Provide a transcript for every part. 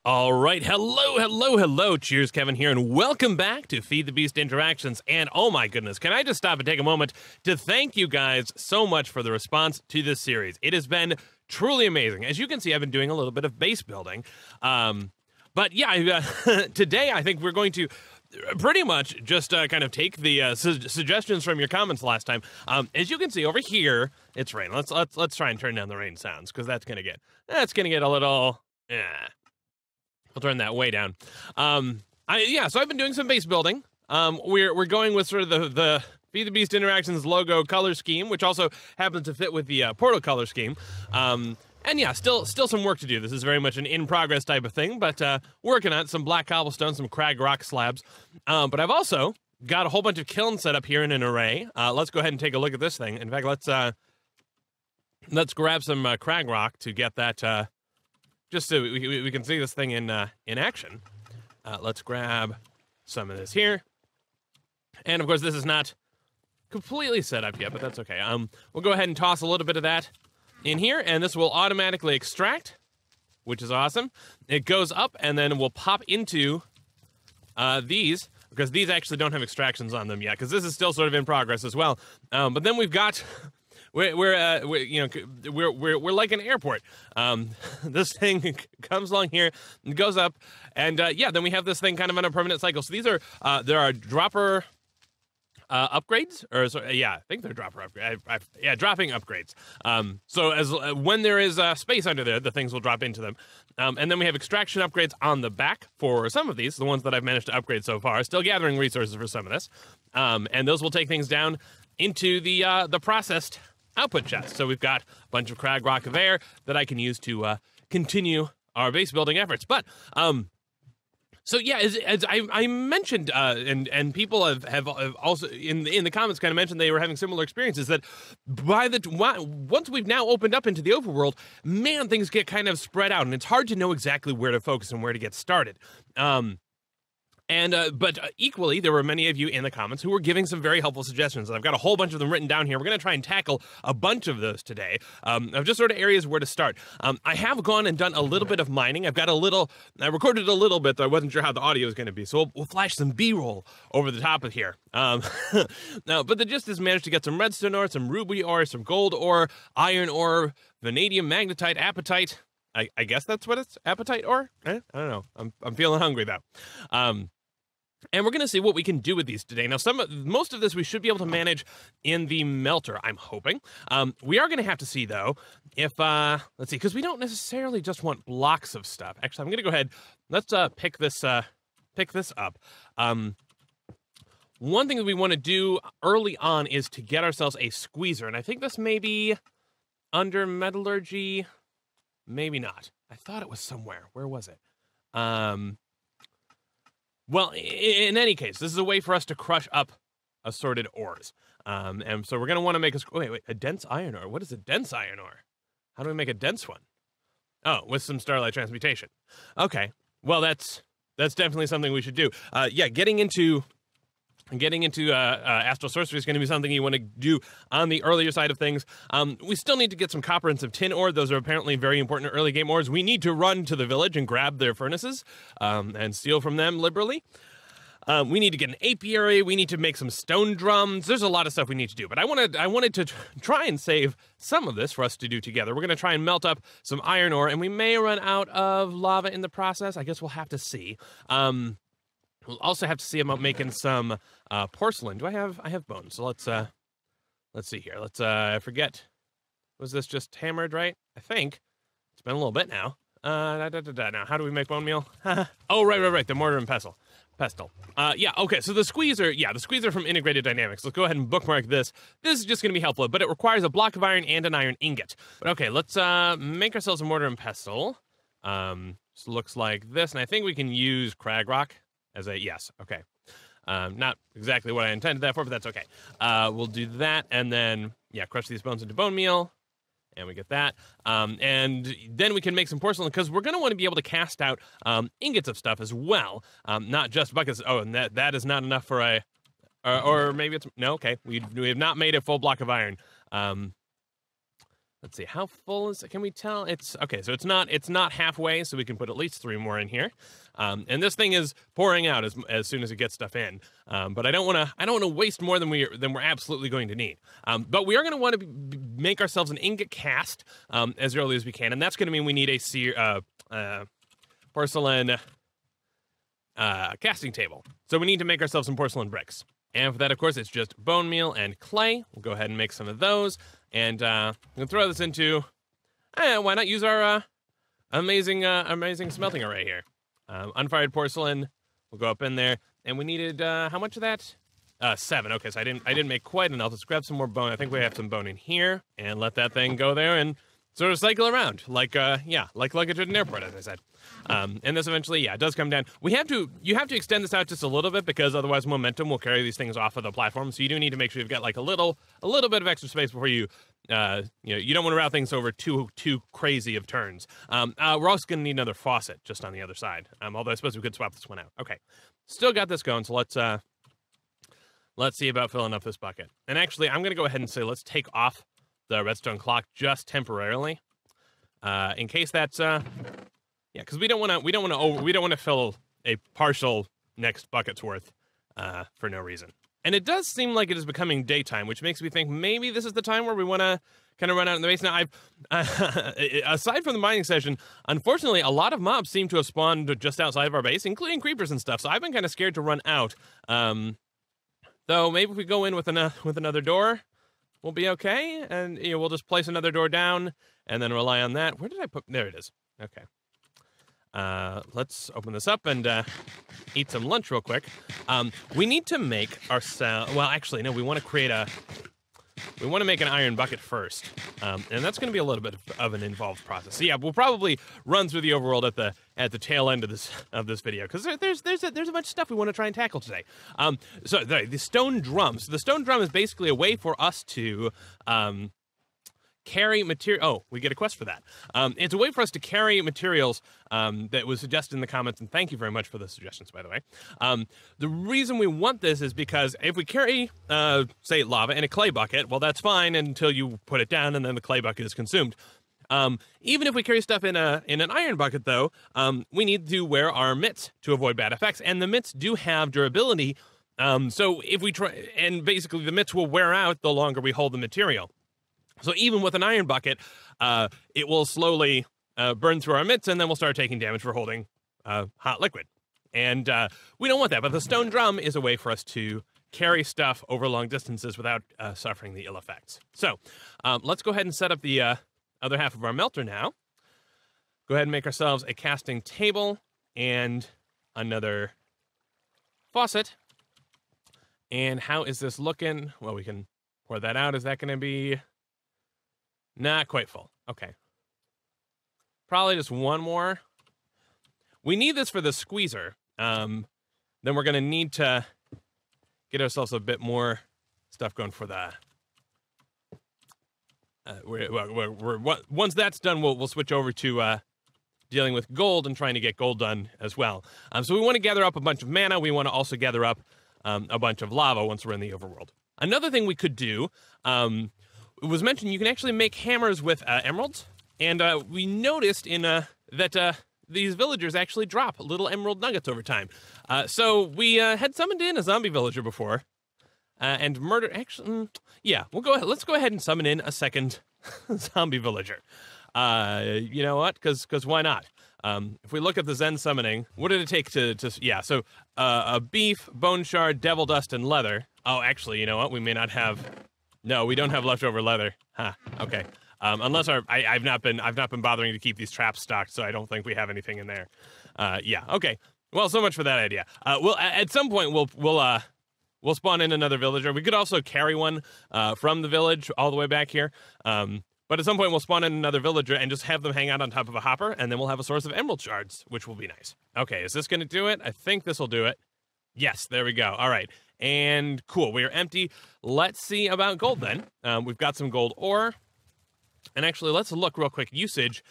All right, hello, CheersKevin here, and welcome back to Feed the Beast Interactions. And oh my goodness, can I just stop and take a moment to thank you guys so much for the response to this series. It has been truly amazing. As you can see, I've been doing a little bit of base building. But yeah, today I think we're going to pretty much just kind of take the suggestions from your comments last time. As you can see over here, it's rain. Let's try and turn down the rain sounds, because that's gonna get a little. We'll turn that way down. So I've been doing some base building. We're going with sort of the Feed the Beast Interactions logo color scheme, which also happens to fit with the Portal color scheme. And yeah, still some work to do. This is very much an in-progress type of thing, but working on some black cobblestone, some crag rock slabs. But I've also got a whole bunch of kilns set up here in an array. Let's go ahead and take a look at this thing. In fact, let's grab some crag rock to get that. Just so we can see this thing in action. Let's grab some of this here. And of course, this is not completely set up yet, but that's okay. We'll go ahead and toss a little bit of that in here, and this will automatically extract, which is awesome. It goes up, and then we'll pop into these, because these actually don't have extractions on them yet, because this is still sort of in progress as well. But then we've got. We're like an airport. This thing comes along here and goes up, and then we have this thing kind of on a permanent cycle. So these are there are dropper upgrades, I think they're dropper upgrades. Dropping upgrades. So as when there is space under there, the things will drop into them. And then we have extraction upgrades on the back for some of these, the ones that I've managed to upgrade so far. Still gathering resources for some of this, and those will take things down into the processed output chest. So we've got a bunch of crag rock there that I can use to continue our base building efforts. But so yeah, as I mentioned, and people have also in the comments kind of mentioned they were having similar experiences, that once we've now opened up into the overworld, man, things get kind of spread out, and it's hard to know exactly where to focus and where to get started. But equally, there were many of you in the comments who were giving some very helpful suggestions. And I've got a whole bunch of them written down here. We're going to try and tackle a bunch of those today, of just sort of areas where to start. I have gone and done a little bit of mining. I recorded a little bit, though I wasn't sure how the audio was going to be. So we'll flash some B-roll over the top of here. But the gist is managed to get some redstone ore, some ruby ore, some gold ore, iron ore, vanadium, magnetite, apatite. I guess that's what it's, apatite ore? I don't know. I'm feeling hungry, though. And we're going to see what we can do with these today. Now, most of this we should be able to manage in the melter, I'm hoping. We are going to have to see, though, if, let's see, because we don't necessarily just want blocks of stuff. Actually, I'm going to go ahead, let's pick this up. One thing that we want to do early on is to get ourselves a squeezer, and I think this may be under metallurgy, maybe not. I thought it was somewhere. Where was it? Well, in any case, this is a way for us to crush up assorted ores. And so we're going to want to make a dense iron ore. What is a dense iron ore? How do we make a dense one? Oh, with some starlight transmutation. Okay, well, that's definitely something we should do. Getting into astral sorcery is going to be something you want to do on the earlier side of things. We still need to get some copper and some tin ore. Those are apparently very important early game ores. We need to run to the village and grab their furnaces and steal from them liberally. We need to get an apiary. We need to make some stone drums. There's a lot of stuff we need to do. But I wanted to try and save some of this for us to do together. We're going to try and melt up some iron ore, and we may run out of lava in the process. I guess we'll have to see. We'll also have to see about making some porcelain. I have bones? So let's see here. I forget. Was this just hammered, right? I think. It's been a little bit now. Now, how do we make bone meal? Oh, right. The mortar and pestle. Okay, so the squeezer from Integrated Dynamics. Let's go ahead and bookmark this. This is just going to be helpful, but it requires a block of iron and an iron ingot. But okay, let's make ourselves a mortar and pestle. This looks like this, and I think we can use crag rock. Yes, okay. Not exactly what I intended that for, but that's okay. We'll do that, and then, crush these bones into bone meal, and we get that. And then we can make some porcelain, because we're going to want to be able to cast out ingots of stuff as well, not just buckets. Oh, and that is not enough for or maybe it's, no, okay. We have not made a full block of iron. Let's see, how full is it? Can we tell? It's okay, so it's not halfway, so we can put at least 3 more in here. And this thing is pouring out as soon as it gets stuff in. But I don't wanna waste more than we're absolutely going to need. But we are gonna want to make ourselves an ingot cast as early as we can, and that's gonna mean we need a porcelain casting table. So we need to make ourselves some porcelain bricks. And for that, of course, it's just bone meal and clay. We'll go ahead and make some of those. And we'll throw this into, why not use our amazing smelting array here. Unfired porcelain will go up in there. And we needed, how much of that? 7. Okay, so I didn't make quite enough. Let's grab some more bone. I think we have some bone in here. And let that thing go there and sort of cycle around. Like luggage at an airport, as I said. And this eventually, it does come down. You have to extend this out just a little bit because otherwise momentum will carry these things off of the platform. So you do need to make sure you've got like a little bit of extra space before you don't want to route things over too crazy of turns. We're also going to need another faucet just on the other side. Although I suppose we could swap this one out. Okay, still got this going. So let's see about filling up this bucket. And actually, I'm going to go ahead and say let's take off the redstone clock just temporarily, in case that's because we don't want to fill a partial next bucket's worth for no reason. And it does seem like it is becoming daytime, which makes me think maybe this is the time where we want to kind of run out in the base. Now, aside from the mining session, unfortunately, a lot of mobs seem to have spawned just outside of our base, including creepers and stuff. So I've been kind of scared to run out. Though maybe if we go in with another door, we'll be okay, and we'll just place another door down and then rely on that. Where did I put? There it is. Okay. Let's open this up and eat some lunch real quick. We need to make ourselves. Well, actually, no. We want to make an iron bucket first, and that's going to be a little bit of an involved process. So yeah, we'll probably run through the overworld at the tail end of this video because there's a bunch of stuff we want to try and tackle today. So the stone drums. The stone drum is basically a way for us to carry material. Oh, we get a quest for that. It's a way for us to carry materials that was suggested in the comments, and thank you very much for the suggestions, by the way. The reason we want this is because if we carry, say, lava in a clay bucket, well, that's fine until you put it down and then the clay bucket is consumed. Even if we carry stuff in an iron bucket, though, we need to wear our mitts to avoid bad effects, and the mitts do have durability. So if we try, and basically the mitts will wear out the longer we hold the material. So even with an iron bucket, it will slowly burn through our mitts, and then we'll start taking damage for holding hot liquid. And we don't want that, but the stone drum is a way for us to carry stuff over long distances without suffering the ill effects. So let's go ahead and set up the other half of our melter now. Go ahead and make ourselves a casting table and another faucet. And how is this looking? Well, we can pour that out. Is that going to be... Not quite full. Okay. Probably just one more. We need this for the squeezer. Then we're going to need to get ourselves a bit more stuff going for the... once that's done, we'll switch over to dealing with gold and trying to get gold done as well. So we want to gather up a bunch of mana. We want to also gather up a bunch of lava once we're in the overworld. Another thing we could do... it was mentioned you can actually make hammers with emeralds, and we noticed in that these villagers actually drop little emerald nuggets over time. So we had summoned in a zombie villager before, and murdered. Actually, yeah, we'll go ahead. Let's go ahead and summon in a second zombie villager. You know what? Because why not? If we look at the Zen summoning, what did it take to yeah? So a beef, bone shard, devil dust, and leather. Oh, actually, you know what? We may not have. No, we don't have leftover leather. Huh. Okay. Unless I've not been bothering to keep these traps stocked, so I don't think we have anything in there. Yeah. Okay. Well, so much for that idea. We'll at some point we'll spawn in another villager. We could also carry one from the village all the way back here. But at some point we'll spawn in another villager and just have them hang out on top of a hopper, and then we'll have a source of emerald shards, which will be nice. Okay. Is this going to do it? I think this will do it. Yes. There we go. All right. And cool, we are empty. Let's see about gold then. We've got some gold ore. And actually, let's look real quick. Usage.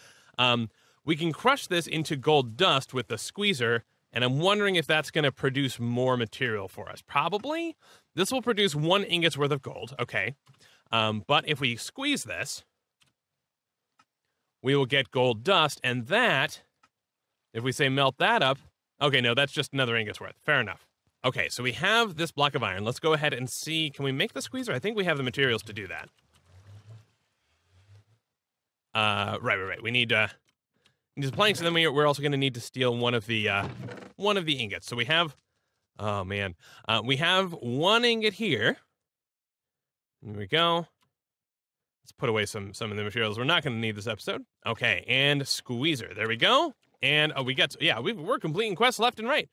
We can crush this into gold dust with the squeezer, and I'm wondering if that's going to produce more material for us. Probably. This will produce 1 ingot's worth of gold. Okay. But if we squeeze this, we will get gold dust, and that, if we say melt that up, okay, no, that's just another ingot's worth. Fair enough. Okay, so we have this block of iron. Let's go ahead and see, can we make the squeezer? I think we have the materials to do that. Right. We need just planks, and then we're also going to need to steal one of the ingots. So we have, oh man, we have one ingot here. There we go. Let's put away some of the materials we're not going to need this episode. Okay, and squeezer. There we go. And we got, we're completing quests left and right.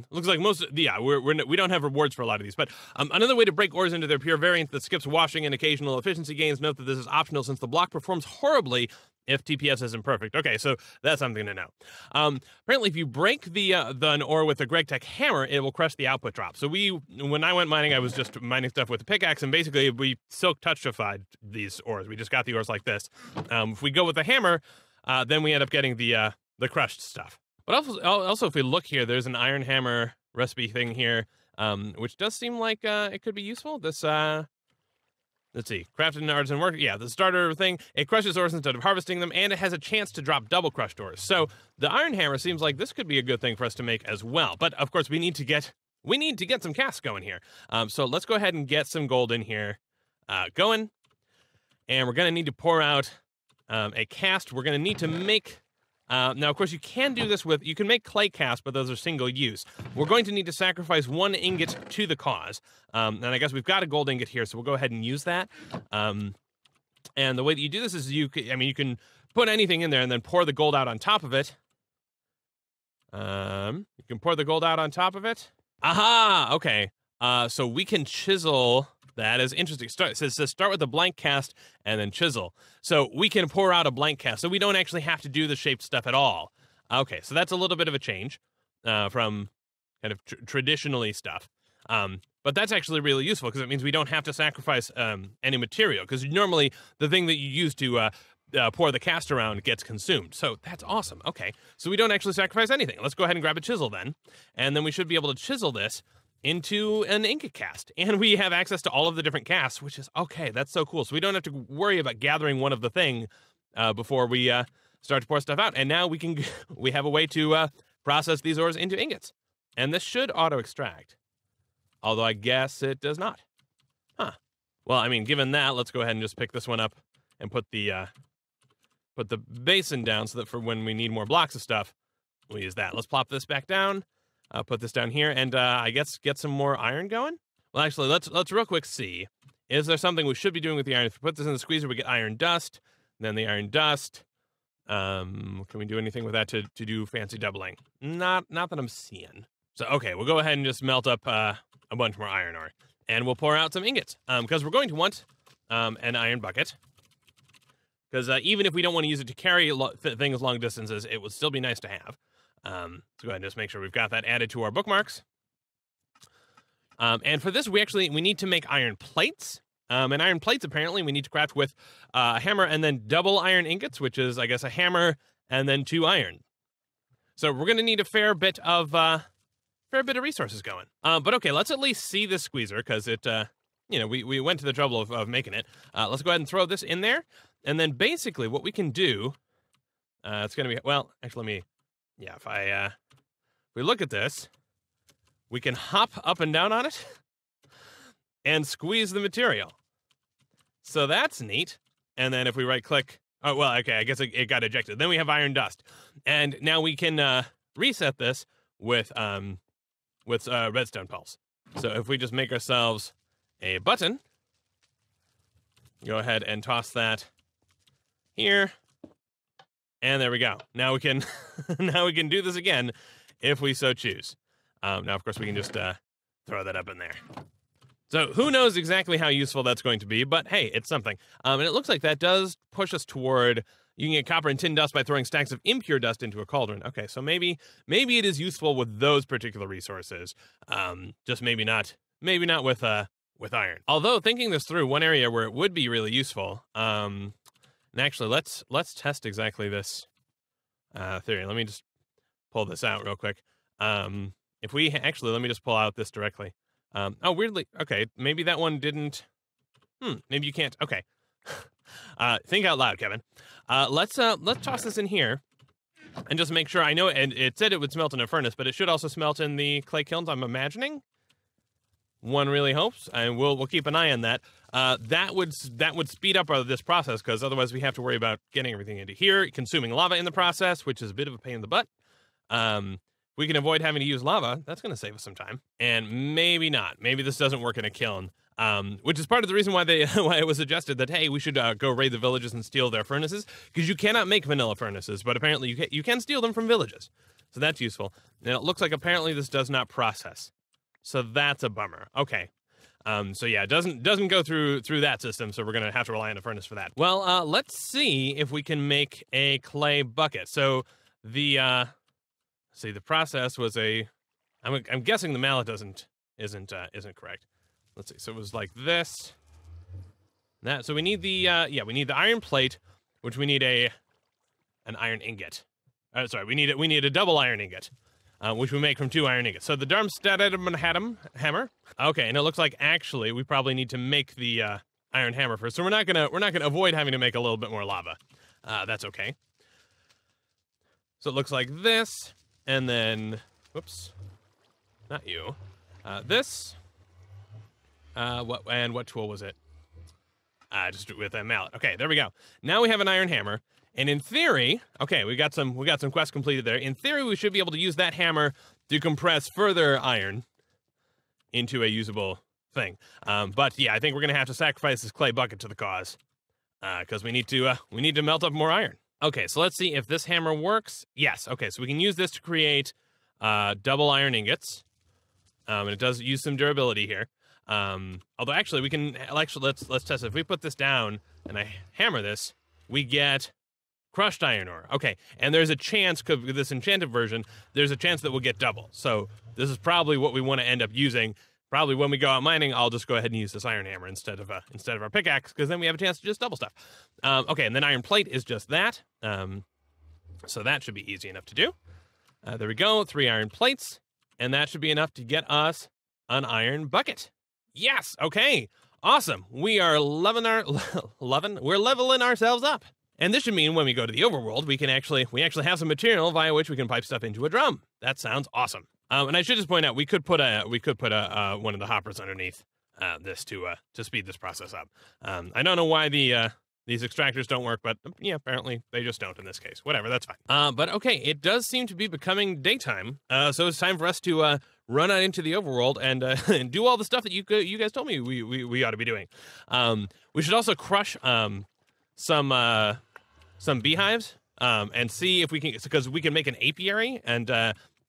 Looks like we don't have rewards for a lot of these, but another way to break ores into their pure variants that skips washing and occasional efficiency gains. Note that this is optional since the block performs horribly if TPS isn't perfect. Okay, so that's something to know. Apparently, if you break an ore with a GregTech hammer, it will crush the output drop. So when I went mining, I was just mining stuff with a pickaxe, and basically we silk touchified these ores. We just got the ores like this. If we go with a hammer, then we end up getting the crushed stuff. But also, if we look here, there's an iron hammer recipe thing here, which does seem like it could be useful. This, let's see, crafted in artisan work. Yeah, the starter thing, it crushes ores instead of harvesting them, and it has a chance to drop double crushed ores. So the iron hammer seems like this could be a good thing for us to make as well. But of course, we need to get some casks going here. So let's go ahead and get some gold in here going, and we're gonna need to pour out a cast. We're gonna need to make. Now, of course, you can do this you can make clay casts, but those are single use. We're going to need to sacrifice one ingot to the cause. And I guess we've got a gold ingot here, so we'll go ahead and use that. And the way that you do this is you can put anything in there and then pour the gold out on top of it. You can pour the gold out on top of it. Aha! Okay. So we can chisel. That is interesting. It says start with a blank cast and then chisel. So we can pour out a blank cast. So we don't actually have to do the shaped stuff at all. Okay, so that's a little bit of a change from kind of traditionally stuff. But that's actually really useful because it means we don't have to sacrifice any material. Because normally the thing that you use to pour the cast around gets consumed. So that's awesome. Okay, so we don't actually sacrifice anything. Let's go ahead and grab a chisel then. And then we should be able to chisel this into an ingot cast, and we have access to all of the different casts, which is okay. That's so cool. So we don't have to worry about gathering one of the thing before we start to pour stuff out. And now we have a way to process these ores into ingots, and this should auto extract. Although I guess it does not. Huh. Well, I mean, given that, let's go ahead and just pick this one up and put the basin down so that for when we need more blocks of stuff, we'll use that. Let's plop this back down. Put this down here, and I guess get some more iron going. Well, actually, let's real quick see. Is there something we should be doing with the iron? If we put this in the squeezer, we get iron dust. Then the iron dust. Can we do anything with that to do fancy doubling? Not that I'm seeing. So okay, we'll go ahead and just melt up a bunch more iron ore, and we'll pour out some ingots because we're going to want an iron bucket. Because even if we don't want to use it to carry things long distances, it would still be nice to have. So go ahead and just make sure we've got that added to our bookmarks. And for this, we need to make iron plates. And iron plates, apparently, we need to craft with a hammer and then double iron ingots, which is, I guess, a hammer and then 2 iron. So we're going to need a fair bit of resources going. But okay, let's at least see this squeezer because it, we went to the trouble of making it. Let's go ahead and throw this in there. And then basically what we can do, it's going to be, well, actually, if we look at this, we can hop up and down on it and squeeze the material. So that's neat. And then if we right click, oh, well, okay, I guess it got ejected. Then we have iron dust. And now we can reset this with redstone pulse. So if we just make ourselves a button, go ahead and toss that here. And there we go. Now we can do this again if we so choose. Now, of course, we can just throw that up in there. So who knows exactly how useful that's going to be, but hey, it's something. And it looks like that does push us toward, you can get copper and tin dust by throwing stacks of impure dust into a cauldron. Okay, so maybe it is useful with those particular resources. Just maybe not with iron. Although thinking this through, one area where it would be really useful, and actually, let's test exactly this theory. Let me just pull this out real quick. Let me just pull out this directly. Oh, weirdly, okay, maybe that one didn't. Maybe you can't. Okay, Think out loud, Kevin. Let's toss this in here and just make sure. I know, and it said it would smelt in a furnace, but it should also smelt in the clay kilns, I'm imagining. One really hopes, and we'll keep an eye on that. That would speed up this process, because otherwise we have to worry about getting everything into here, consuming lava in the process, which is a bit of a pain in the butt. We can avoid having to use lava. That's going to save us some time. And maybe not. Maybe this doesn't work in a kiln, which is part of the reason why why it was suggested that, hey, we should go raid the villages and steal their furnaces, because you cannot make vanilla furnaces, but apparently you can steal them from villages. So that's useful. And it looks like apparently this does not process. So that's a bummer. Okay. So yeah, it doesn't go through that system, so we're going to have to rely on a furnace for that. Well, let's see if we can make a clay bucket. So the process was I'm guessing the mallet isn't correct. Let's see. So it was like this. That. So we need we need the iron plate, which we need an iron ingot. Sorry, we need a double iron ingot. Which we make from 2 iron ingots. So the Darmstadt hammer. Okay, and it looks like actually we probably need to make the iron hammer first. So we're not gonna avoid having to make a little bit more lava. That's okay. So it looks like this, and then whoops, not you. This. What tool was it? Just with a mallet. Okay, there we go. Now we have an iron hammer. And in theory, okay, we got some quests completed there. In theory, we should be able to use that hammer to compress further iron into a usable thing. But yeah, I think we're gonna have to sacrifice this clay bucket to the cause, because we need to melt up more iron. Okay, so let's see if this hammer works. Yes. Okay, so we can use this to create double iron ingots, and it does use some durability here. Although actually, let's test it. If we put this down and I hammer this, we get crushed iron ore. Okay, and there's a chance, because with this enchanted version, there's a chance that we'll get double. So this is probably what we want to end up using. Probably when we go out mining, I'll just go ahead and use this iron hammer instead of our pickaxe, because then we have a chance to just double stuff. Okay, and then iron plate is just that. So that should be easy enough to do. There we go, 3 iron plates, and that should be enough to get us an iron bucket. Yes, okay, awesome. We are leveling ourselves up. And this should mean when we go to the overworld, we actually have some material via which we can pipe stuff into a drum. That sounds awesome. And I should just point out, we could put one of the hoppers underneath this to speed this process up. I don't know why these extractors don't work, but yeah, apparently they just don't in this case. Whatever, that's fine. But okay, it does seem to be becoming daytime, so it's time for us to run out into the overworld and do all the stuff that you guys told me we ought to be doing. We should also crush some beehives and see if we can, because we can make an apiary and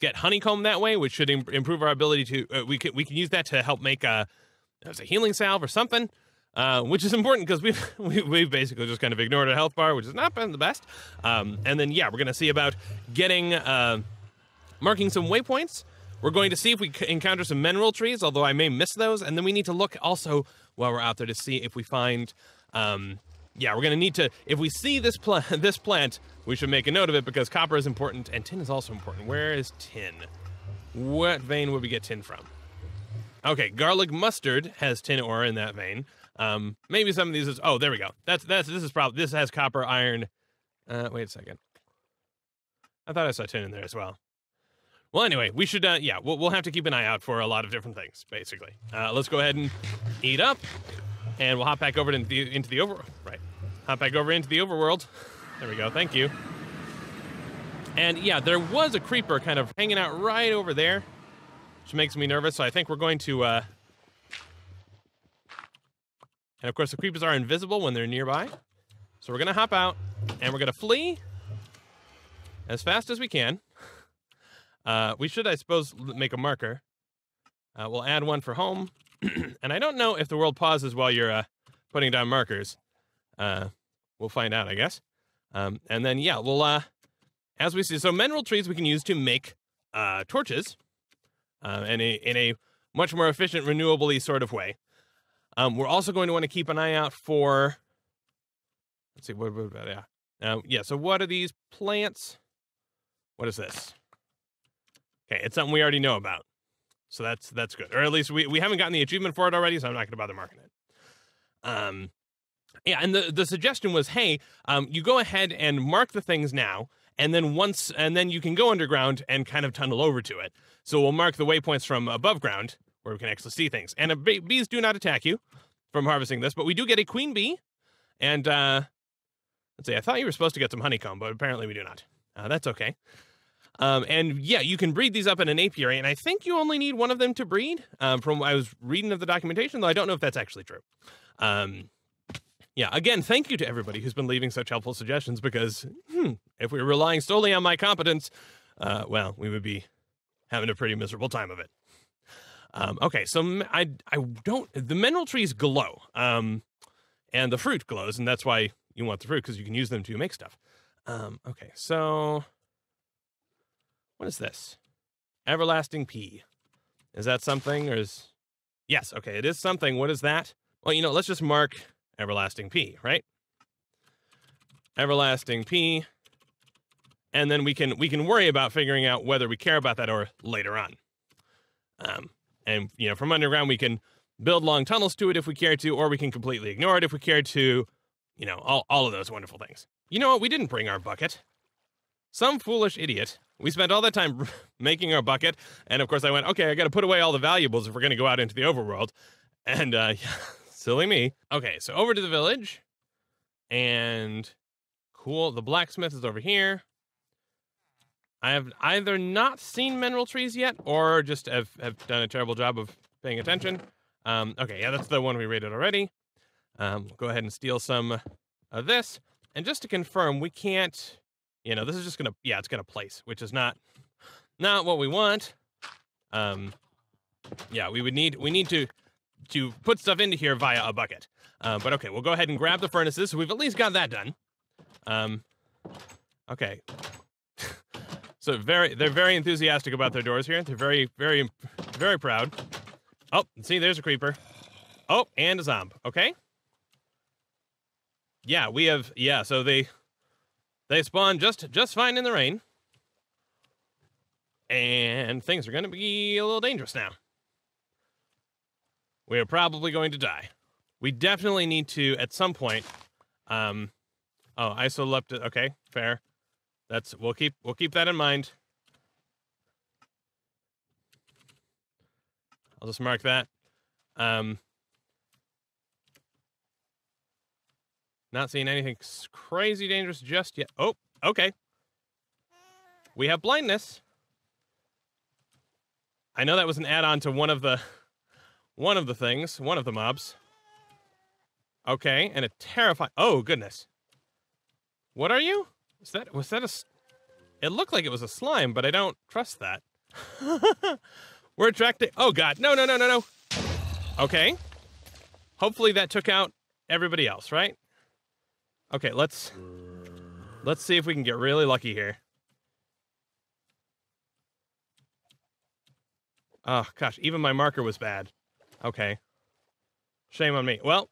get honeycomb that way, which should improve our ability to we can use that to help make a healing salve or something, which is important because we've basically just kind of ignored a health bar, which has not been the best. And then yeah, we're gonna see about getting marking some waypoints. We're going to see if we encounter some mineral trees, although I may miss those, and then we need to look also while we're out there to see if we find yeah, we're going to need to, if we see this plant, we should make a note of it, because copper is important and tin is also important. Where is tin? What vein would we get tin from? Okay, garlic mustard has tin ore in that vein. Maybe some of these is, oh, there we go. This has copper, iron. Wait a second. I thought I saw tin in there as well. Well, anyway, we should, yeah, we'll have to keep an eye out for a lot of different things, basically. Let's go ahead and eat up. And we'll hop back over into the overworld. Right. Hop back over into the overworld. There we go. Thank you. And yeah, there was a creeper kind of hanging out right over there, which makes me nervous. So I think we're going to, and of course the creepers are invisible when they're nearby. So we're going to hop out and we're going to flee as fast as we can. We should, I suppose, make a marker. We'll add one for home. And I don't know if the world pauses while you're putting down markers. We'll find out, I guess. And then, yeah, we'll, as we see, so mineral trees we can use to make torches in a much more efficient, renewably sort of way. We're also going to want to keep an eye out for, let's see, what about, yeah. Yeah, so what are these plants? What is this? Okay, it's something we already know about. So that's good. Or at least we haven't gotten the achievement for it already, so I'm not going to bother marking it. Yeah, and the suggestion was, hey, you go ahead and mark the things now, and then you can go underground and kind of tunnel over to it. So we'll mark the waypoints from above ground where we can actually see things. And bees do not attack you from harvesting this, but we do get a queen bee. And let's see, I thought you were supposed to get some honeycomb, but apparently we do not. That's okay. And yeah, you can breed these up in an apiary, and I think you only need one of them to breed. From what I was reading of the documentation, though I don't know if that's actually true. Yeah, again, thank you to everybody who's been leaving such helpful suggestions, because if we were relying solely on my competence, well, we would be having a pretty miserable time of it. Okay, so the mineral trees glow, and the fruit glows, and that's why you want the fruit, because you can use them to make stuff. Okay, so what is this? Everlasting pea. Is that something, or is... Yes, okay, it is something. What is that? Well, let's just mark everlasting pea, right? Everlasting pea. And then we can worry about figuring out whether we care about that or later on. And from underground we can build long tunnels to it if we care to, or we can completely ignore it if we care to. All of those wonderful things. You know what? We didn't bring our bucket. Some foolish idiot. We spent all that time making our bucket, and of course I went, okay, I got to put away all the valuables if we're going to go out into the overworld. And yeah, silly me. Okay, so over to the village. And cool, the blacksmith is over here. I have either not seen mineral trees yet, or just have done a terrible job of paying attention. Okay, yeah, that's the one we raided already. We'll go ahead and steal some of this. And just to confirm, we can't, this is just gonna, yeah, it's gonna place, which is not what we want. Yeah, we need to put stuff into here via a bucket. But okay, we'll go ahead and grab the furnaces, so we've at least got that done. Okay. So they're very enthusiastic about their doors here. They're very, very, very proud. Oh, see, there's a creeper. Oh, and a zomb. Okay. Yeah, so they spawn just fine in the rain. And things are going to be a little dangerous now. We're probably going to die. We definitely need to, at some point, isoleptic, okay, fair. We'll keep that in mind. I'll just mark that. Not seeing anything crazy dangerous just yet. Oh, okay. We have blindness. I know that was an add-on to one of the things, one of the mobs. Okay, and a terrifying. Oh goodness. What are you? Was that a... It looked like it was a slime, but I don't trust that. We're attracting... Oh, God. No. Okay. Hopefully that took out everybody else, right? Okay, let's see if we can get really lucky here. Oh, gosh. Even my marker was bad. Okay. Shame on me. Well...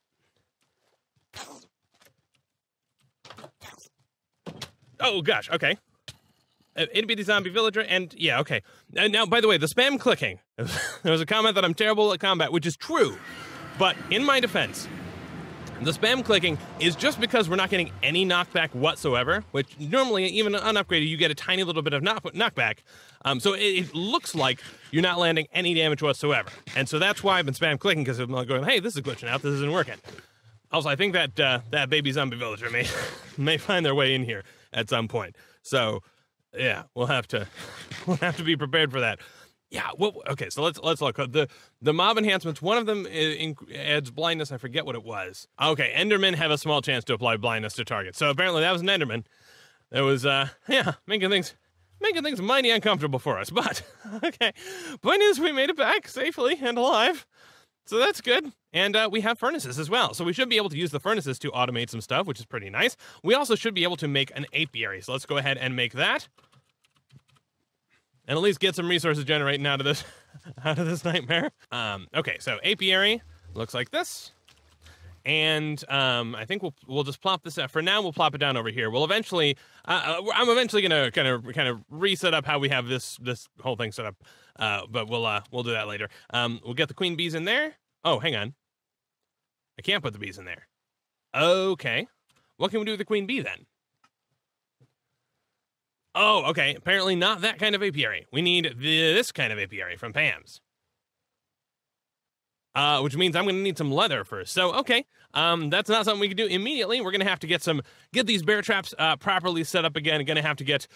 Oh, gosh, okay. It'd be the zombie villager, and yeah, okay. Now, by the way, the spam clicking. There was a comment that I'm terrible at combat, which is true. But in my defense, the spam clicking is just because we're not getting any knockback whatsoever, which normally, even unupgraded, you get a tiny little bit of knockback. So it looks like you're not landing any damage whatsoever. And so that's why I've been spam clicking, because I'm going, hey, this is glitching out, this isn't working. Also, I think that that baby zombie villager may find their way in here at some point. So, yeah, we'll have to be prepared for that. Yeah. Well, okay. So let's look. The mob enhancements. One of them adds blindness. I forget what it was. Okay. Endermen have a small chance to apply blindness to targets. So apparently that was an Enderman. That was yeah, making things mighty uncomfortable for us. But okay. Point is, we made it back safely and alive. So that's good. And we have furnaces as well. So we should be able to use the furnaces to automate some stuff, which is pretty nice. We also should be able to make an apiary. So let's go ahead and make that. And at least get some resources generating out of this nightmare. Okay, so apiary looks like this. And I think we'll just plop this out. For now, we'll plop it down over here. We'll eventually, I'm eventually gonna kind of reset up how we have this whole thing set up. But we'll do that later. We'll get the queen bees in there. Oh, hang on. I can't put the bees in there. Okay. What can we do with the queen bee then? Oh, okay. Apparently not that kind of apiary. We need this kind of apiary from Pam's. Which means I'm going to need some leather first. So, okay. That's not something we can do immediately. We're going to have to get these bear traps properly set up again. Going to have to get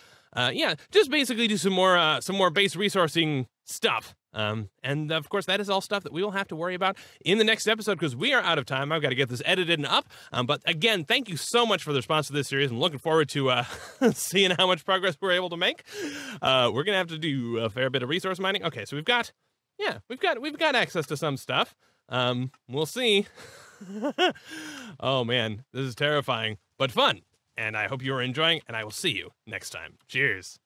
just basically do some more base resourcing stuff. And of course, that is all stuff that we will have to worry about in the next episode because we are out of time. I've got to get this edited and up. But again, thank you so much for the response to this series. I'm looking forward to seeing how much progress we're able to make. We're gonna have to do a fair bit of resource mining. Okay, so we've got access to some stuff. We'll see. Oh man, this is terrifying but fun. And I hope you are enjoying. And I will see you next time. Cheers.